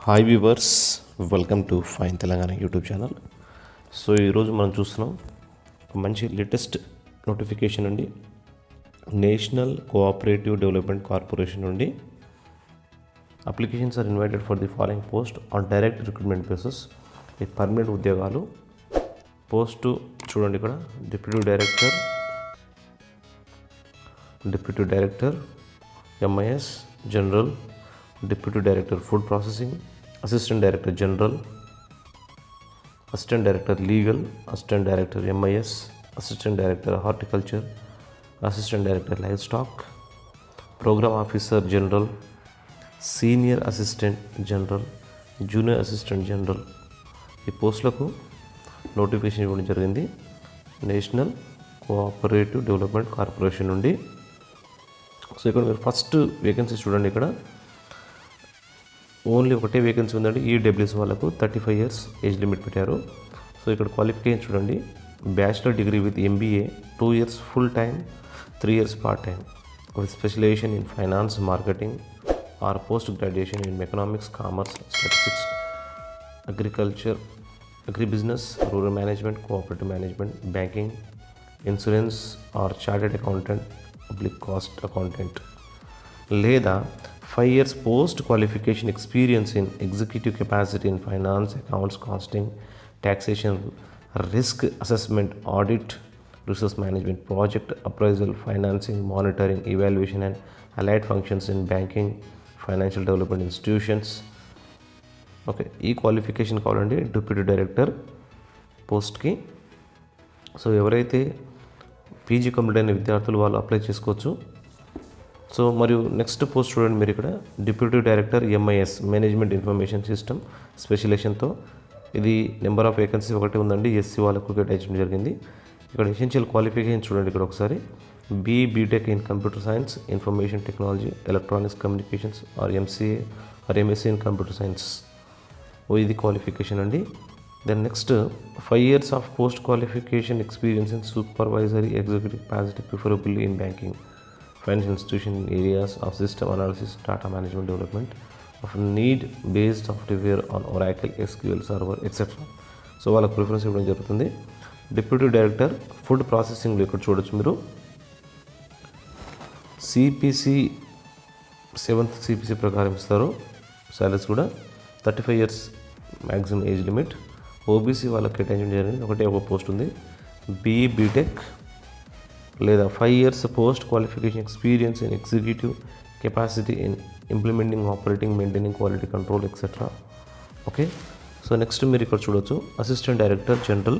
Hi viewers, welcome to fine Telangana YouTube channel. So ఈరోజు మనం చూస్తున్నాం ఒక మంచి లేటెస్ట్ నోటిఫికేషన్ నుండి నేషనల్ కోఆపరేటివ్ డెవలప్మెంట్ కార్పొరేషన్ నుండి applications are invited for the following post on direct recruitment basis. ఈ permanent ఉద్యోగాలు. పోస్టు చూడండి ఇక్కడ deputy director MIS general, deputy director food processing, assistant director general, assistant director legal, assistant director MIS, assistant director horticulture, assistant director livestock, programme officer general, senior assistant general, junior assistant general. ఈ పోస్టులకు notification ఇవ్వడం జరిగింది national cooperative development corporation నుండి. So ఇక్కడ మీరు first vacancies చూడండి. ఇక్కడ only ఒకటే వేకెన్సీ ఉందండి. ఈడబ్ల్యూఎస్ వాళ్ళకు 35 years ఏజ్ లిమిట్ పెట్టారు. సో ఇక్కడ క్వాలిఫికేషన్ చూడండి. Bachelor degree with MBA 2 years full time, 3 years part time with specialisation in finance marketing or post graduation in economics, commerce, statistics, agriculture, agribusiness, rural management, cooperative management, banking, insurance or chartered accountant, public cost accountant, లేదా 5 years post qualification experience in executive capacity in finance, accounts, costing, taxation, risk assessment, audit, resource management, project appraisal, financing, monitoring, evaluation and allied functions in banking, financial development institutions. Okay, ఈ qualification కావాలండి deputy director పోస్ట్కి. So ఎవరైతే PG complete అయిన విద్యార్థులు వాళ్ళు apply చేసుకోవచ్చు. So మరియు next post చూడండి మీరు ఇక్కడ deputy director MIS management information system స్పెషలైజేషన్తో. ఇది నెంబర్ ఆఫ్ వేకెన్సీ ఒకటి ఉందండి. ఎస్సీ వాళ్ళకు కేటాయించడం జరిగింది. ఇక్కడ ఎసెన్షియల్ క్వాలిఫికేషన్ చూడండి ఇక్కడ ఒకసారి. BTech in computer science, information technology, electronics communications or MCA or MSc in computer science. ఇది క్వాలిఫికేషన్ అండి. Then next 5 years of post qualification experience in supervisory executive capacity preferably in banking, financial institution in areas of system analysis, data management, development of need-based software on Oracle, SQL Server, etc. So వాళ్ళకి preference ఇవ్వడం జరుగుతుంది. Deputy director food ప్రాసెసింగ్లో ఇక్కడ చూడొచ్చు మీరు. CPC 7th CPC ప్రకారం ఇస్తారు. Salaries కూడా 35 years maximum age limit. OBC వాళ్ళకి కేటాయించడం జరిగింది. ఒకటే ఒక పోస్ట్ ఉంది. బీటెక్ లేదా 5 years post qualification experience in executive capacity in implementing, operating, maintaining, quality control, etcetera. Okay, so next మీరు ఇక్కడ చూడొచ్చు అసిస్టెంట్ డైరెక్టర్ జనరల్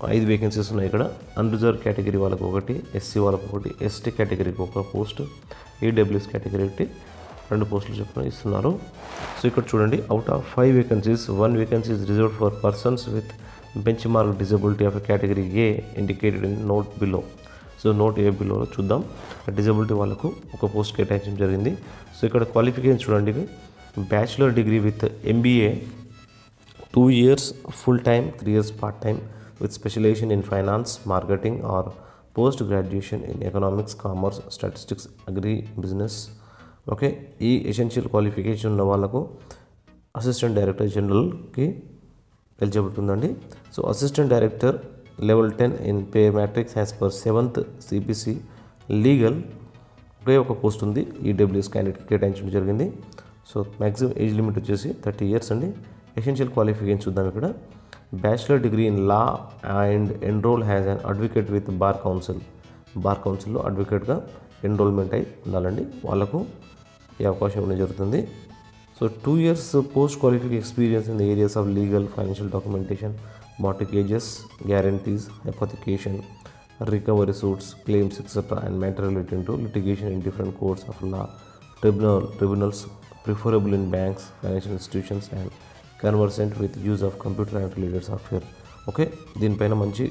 5 వేకెన్సీస్ ఉన్నాయి ఇక్కడ. అన్రిజర్వ్ కేటగిరీ వాళ్ళకు ఒకటి, ఎస్సీ వాళ్ళకు ఒకటి, ఎస్టీ కేటగిరీకి ఒక పోస్ట్, ఈడబ్ల్యూఎస్ కేటగిరీకి 2 పోస్టులు చొప్పున ఇస్తున్నారు. సో ఇక్కడ చూడండి, out of 5 vacancies 1 vacancy is reserved for persons with benchmark disability of category A indicated in note below. So note A బిలోలో చూద్దాం. డిజబిలిటీ వాళ్ళకు ఒక పోస్ట్ కేటాయించడం జరిగింది. సో ఇక్కడ క్వాలిఫికేషన్ చూడండి. Bachelor degree with MBA 2 years full time, 3 years part time with specialisation in finance marketing or post graduation in economics, commerce, statistics, agribusiness. Okay, ఈ essential qualification ఉన్న వాళ్ళకు assistant director జనరల్కి eligibility ఉందండి. So assistant director level 10 in pay matrix as per 7th CPC. Legal ఒకే ఒక post ఉంది. EWS candidate కేటాయించడం జరిగింది. సో మ్యాక్సిమం ఏజ్ లిమిట్ వచ్చేసి 30 years అండి. ఎసెన్షియల్ క్వాలిఫికేషన్ చూద్దాం ఇక్కడ. Bachelor degree in law and enrol has an advocate with bar council. Bar కౌన్సిల్లో అడ్వకేట్గా ఎన్రోల్మెంట్ అయి ఉండాలండి. వాళ్ళకు ఈ అవకాశం ఇవ్వడం జరుగుతుంది. So 2 years post qualification experience in the areas of legal, financial documentation, mortgages, guarantees, hypothecation, recovery suits, claims, etc. and matter relating to litigation in different courts of law, tribunals, preferable in banks, financial institutions and conversant with use of computer and related software. Okay, దీనిపైన మంచి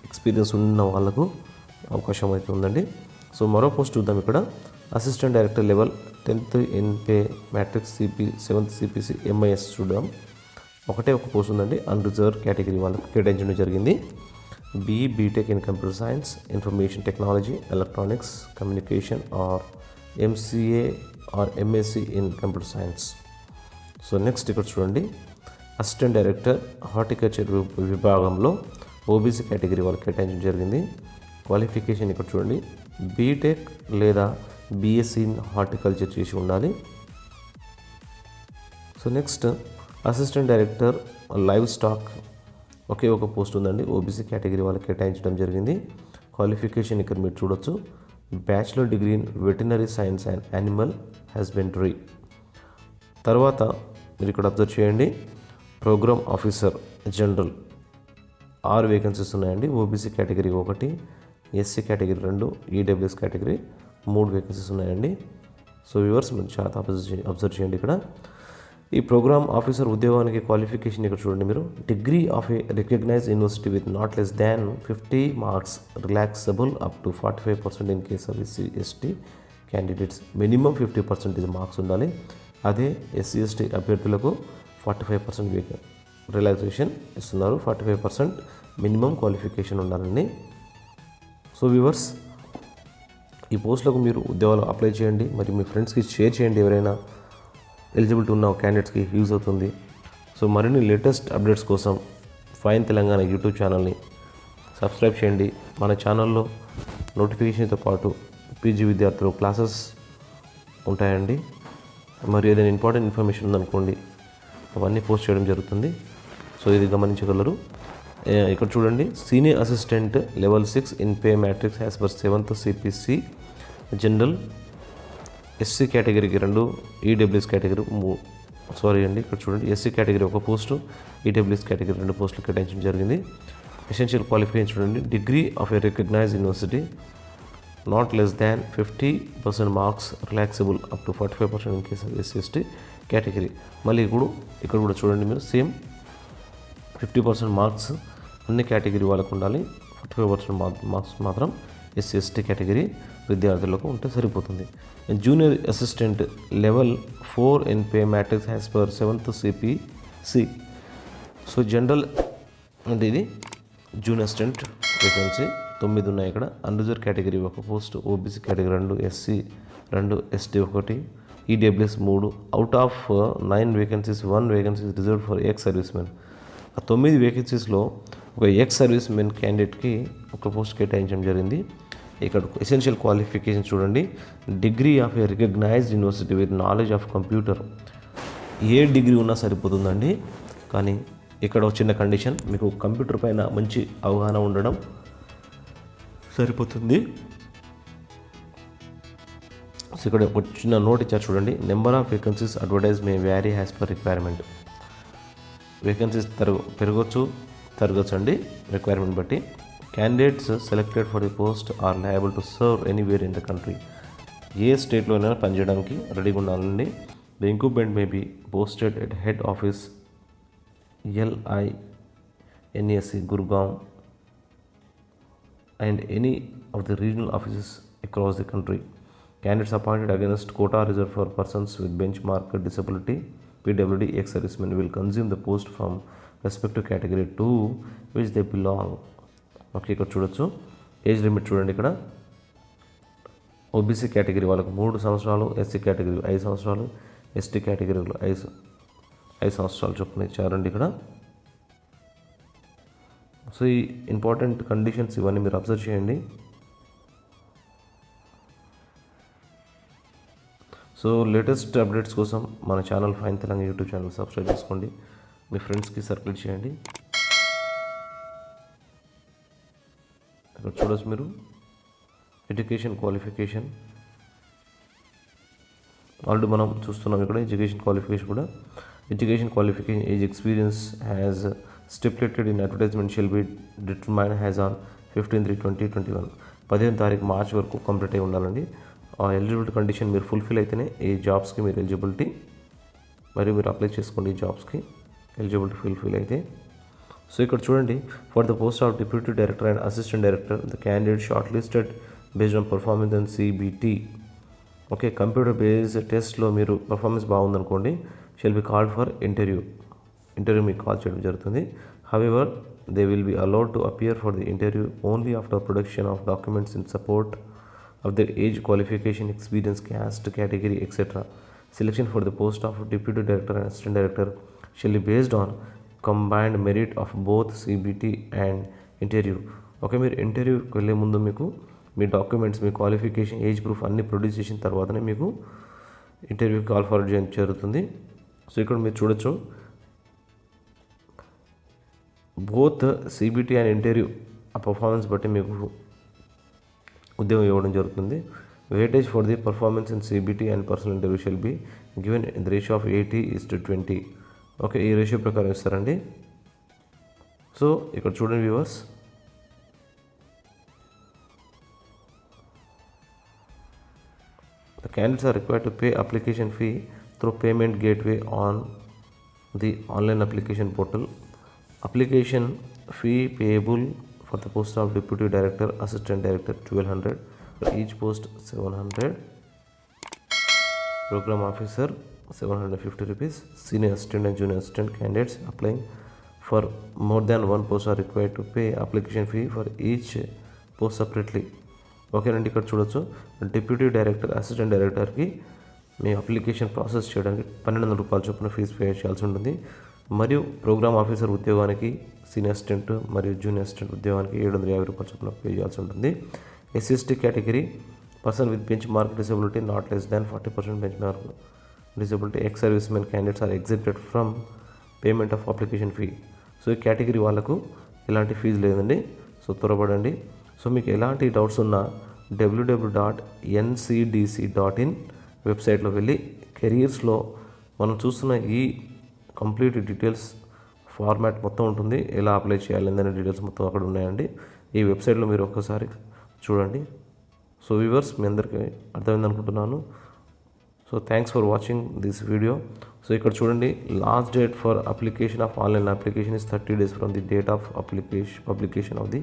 experience ఉన్న వాళ్ళకు అవకాశం అయితే ఉందండి. So మరో post చూద్దాం ఇక్కడ. Assistant director level 10th in pay matrix 7th CPC MIS చూద్దాం. ఒకటే ఒక పోస్ట్ ఉందండి. అన్రిజర్వ్ కేటగిరీ వాళ్ళకి కేటాయించడం జరిగింది. BTech in computer science, information technology, electronics communication or MCA or MSc in computer science. So next ఇక్కడ చూడండి, అసిస్టెంట్ డైరెక్టర్ హార్టికల్చర్ విభాగంలో ఓబీసీ కేటగిరీ వాళ్ళకి కేటాయించడం జరిగింది. క్వాలిఫికేషన్ ఇక్కడ చూడండి, బీటెక్ లేదా బీఎస్సీ ఇన్ హార్టికల్చర్ చేసి ఉండాలి. So next assistant director livestock ఒకే ఒక పోస్ట్ ఉందండి, ఓబీసీ కేటగిరీ వాళ్ళకి కేటాయించడం జరిగింది. క్వాలిఫికేషన్ ఇక్కడ మీరు చూడొచ్చు, bachelor degree in veterinary science and animal husbandry. తర్వాత మీరు ఇక్కడ అబ్జర్వ్ చేయండి, ప్రోగ్రామ్ ఆఫీసర్ జనరల్ 6 వేకెన్సీస్ ఉన్నాయండి. OBC category 1, SC category 2, EWS category 3 vacancies ఉన్నాయండి. సో వ్యూవర్స్ మీరు చాలా అబ్జర్వ్ చేయండి. ఇక్కడ ఈ ప్రోగ్రామ్ ఆఫీసర్ ఉద్యోగానికి క్వాలిఫికేషన్ ఇక్కడ చూడండి, మీరు degree of a recognised university with not less than 50 marks relaxable up to 45% in case of SC ST candidates. Minimum 50% marks ఉండాలి. అదే ఎస్సీ ఎస్టీ అభ్యర్థులకు 45% రిలాక్సేషన్ ఇస్తున్నారు. 45% మినిమం క్వాలిఫికేషన్ ఉండాలండి. సో వ్యూవర్స్, ఈ పోస్టులకు మీరు ఉద్యోగాలు అప్లై చేయండి, మరి మీ ఫ్రెండ్స్కి షేర్ చేయండి, ఎవరైనా ఎలిజిబిలిటీ ఉన్న క్యాండిడేట్స్కి యూజ్ అవుతుంది. సో మరిన్ని లేటెస్ట్ అప్డేట్స్ కోసం ఫైన్ తెలంగాణ యూట్యూబ్ ఛానల్ని సబ్స్క్రైబ్ చేయండి. మన ఛానల్లో నోటిఫికేషన్తో పాటు పీజీ విద్యార్థులు క్లాసెస్ ఉంటాయండి. మరి ఏదైనా ఇంపార్టెంట్ ఇన్ఫర్మేషన్ ఉందనుకోండి, అవన్నీ పోస్ట్ చేయడం జరుగుతుంది. సో ఇది గమనించగలరు. ఇక్కడ చూడండి, senior assistant level 6 in pay matrix as per 7th CPC general. SC కేటగిరీకి 2, ఈడబ్ల్యూఎస్ కేటగిరీ ఇక్కడ చూడండి, SC category 1 post, EWS category 2 పోస్టులు కేటాయించడం జరిగింది. ఎసెన్షియల్ క్వాలిఫికేషన్ చూడండి, degree of a recognised university not less than 50% marks relaxable up to 45% in case of SC ST category. మళ్ళీ ఇక్కడ కూడా చూడండి, మీరు సేమ్ 50% మార్క్స్ అన్ని కేటగిరీ వాళ్ళకు ఉండాలి. 45% మార్క్స్ మాత్రం ఎస్సీ ఎస్టీ కేటగిరీ విద్యార్థులకు ఉంటే సరిపోతుంది. Junior assistant level 4 in pay matrix as per 7th CPC. So general అంటే ఇది జూనియర్ అసిస్టెంట్ వేకెన్సీ 9 ఉన్నాయి ఇక్కడ. Unreserved category 1 post, OBC category 2, SC 2, ST 1, EWS 3. Out of 9 vacancies 1 vacancy reserved for ex servicemen. ఆ 9 వేకెన్సీస్లో ఒక ex service men క్యాండిడేట్కి ఒక post కేటాయించడం జరిగింది. ఇక్కడ ఎసెన్షియల్ క్వాలిఫికేషన్ చూడండి, degree of a recognised university with knowledge of computer. ఏ degree ఉన్నా సరిపోతుందండి, కానీ ఇక్కడ ఒక చిన్న కండిషన్, మీకు కంప్యూటర్ పైన మంచి అవగాహన ఉండడం సరిపోతుంది. సో ఇక్కడ ఒక చిన్న నోట్ ఇచ్చారు చూడండి, number of vacancies advertise may vary as per requirement. Vacancies పెరగచ్చు తరగచ్చు అండి రిక్వైర్మెంట్ బట్టి. Candidates selected for the post are liable to serve anywhere in the country. ఏ స్టేట్లోనైనా పనిచేయడానికి రెడీగా ఉండాలండి. The incumbent may be posted at head office LINSC Gurgaon and any of the regional offices across the country. Candidates appointed against quota reserved for persons with benchmark disability PWD ex-servicemen will consume the post from respective category to which they belong. Okay, ఇక్కడ చూడొచ్చు age limit చూడండి. ఇక్కడ OBC category వాళ్ళకు 3 సంవత్సరాలు, SC category 5 సంవత్సరాలు, ST కేటగిరీలో 5 సంవత్సరాలు చొప్పున ఇచ్చారండి ఇక్కడ. సో ఈ ఇంపార్టెంట్ కండిషన్స్ ఇవన్నీ మీరు అబ్జర్వ్ చేయండి. సో లేటెస్ట్ అప్డేట్స్ కోసం మన channel fine Telangana YouTube channel subscribe చేసుకోండి, మీ ఫ్రెండ్స్కి సర్క్యులేట్ చేయండి. ఇక్కడ చూడొచ్చు మీరు ఎడ్యుకేషన్ క్వాలిఫికేషన్ ఆల్రెడీ మనం చూస్తున్నాం. ఇక్కడ ఎడ్యుకేషన్ క్వాలిఫికేషన్ కూడా, education qualification age experience has stipulated in advertisement shall be determine has on 15/3/2021. 15వ తారీఖు మార్చి వరకు కంప్లీట్ అయి ఉండాలండి. ఆ ఎలిజిబిలిటీ కండిషన్ మీరు ఫుల్ఫిల్ అయితేనే ఈ జాబ్స్కి మీరు ఎలిజిబిలిటీ, మరియు మీరు అప్లై చేసుకోండి ఈ జాబ్స్కి ఎలిజిబిలిటీ ఫుల్ఫిల్ అయితే. సో ఇక్కడ చూడండి, for the post of deputy director and assistant director the candidate shortlisted based on performance and CBT. Okay, computer based టెస్ట్లో మీరు పర్ఫార్మెన్స్ బాగుందనుకోండి, shall be called for interview మీకు కాల్ చేయడం జరుగుతుంది. However they will be allowed to appear for the interview only after production of documents in support of their age, qualification, experience, caste, category, etc. Selection for the post of Deputy Director and Assistant Director shall be based on combined merit of both CBT and interview. Okay, మీరు ఇంటర్వ్యూకి వెళ్ళే ముందు మీకు మీ documents, మీ qualification, age proof అన్నీ produce చేసిన తర్వాతనే మీకు ఇంటర్వ్యూకి కాల్ ఫార్వర్డ్ చేయడం జరుగుతుంది. సో ఇక్కడ మీరు చూడొచ్చు, బోత్ సిబిటీ అండ్ ఇంటర్వ్యూ ఆ పర్ఫార్మెన్స్ బట్టి మీకు ఉద్యోగం ఇవ్వడం జరుగుతుంది. Weightage for the performance in CBT and personal interview shall be given in the ratio of 80:20. Okay, ఈ రేషియో ప్రకారం ఇస్తారండి. సో ఇక్కడ చూడండి viewers, the candidates are required to pay application fee through payment gateway on the online application portal. Application fee payable for the post of Deputy Director, Assistant Director 1200, for each post 700, Program Officer 750 rupees. Senior Assistant and Junior Assistant candidates applying for more than one post are required to pay application fee for each post separately. ఓకేనండి, ఇక్కడ చూడొచ్చు, deputy director, assistant డైరెక్టర్కి మీ application process చేయడానికి 1200 రూపాయల చొప్పున fee pay చేయాల్సి ఉంటుంది. మరియు ప్రోగ్రామ్ ఆఫీసర్ ఉద్యోగానికి, సీనియర్ అసిస్టెంట్ మరియు జూనియర్ అసిస్టెంట్ ఉద్యోగానికి 750 రూపాయల చొప్పున పే చేయాల్సి ఉంటుంది. SC category person with benchmark disability not less than 40% benchmark disability ex servicemen candidates are exempted from payment of application fee. So ఈ category వాళ్ళకు ఎలాంటి fee లేదండి. సో త్వరపడండి. సో మీకు ఎలాంటి డౌట్స్ ఉన్నా www.ncdc.in వెబ్సైట్లో వెళ్ళి కెరియర్స్లో మనం చూస్తున్న ఈ కంప్లీట్ డీటెయిల్స్ ఫార్మాట్ మొత్తం ఉంటుంది. ఎలా అప్లై చేయాలి అనే డీటెయిల్స్ మొత్తం అక్కడ ఉన్నాయండి. ఈ వెబ్సైట్లో మీరు ఒక్కసారి చూడండి. సో వ్యూవర్స్, మీ అందరికీ అర్థమైంది అనుకుంటున్నాను. So thanks for watching this video. So ఇక్కడ చూడండి, last date for application of online application is 30 days from the date of publication of the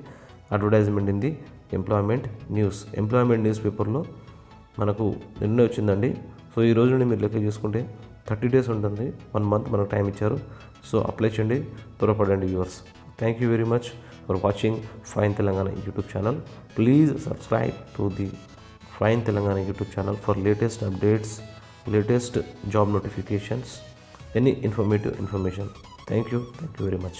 advertisement in the employment news పేపర్లో మనకు నిన్నే వచ్చిందండి. సో ఈ రోజు నుండి మీరు లెక్క చేసుకుంటే 30 days ఉంటుంది, 1 month మనకు టైం ఇచ్చారు. సో అప్లై చేయండి, త్వరపడండి viewers. Thank you very much for watching fine Telangana YouTube channel. Please subscribe to the fine Telangana YouTube channel for latest updates, latest job notifications, any information. Thank you very much.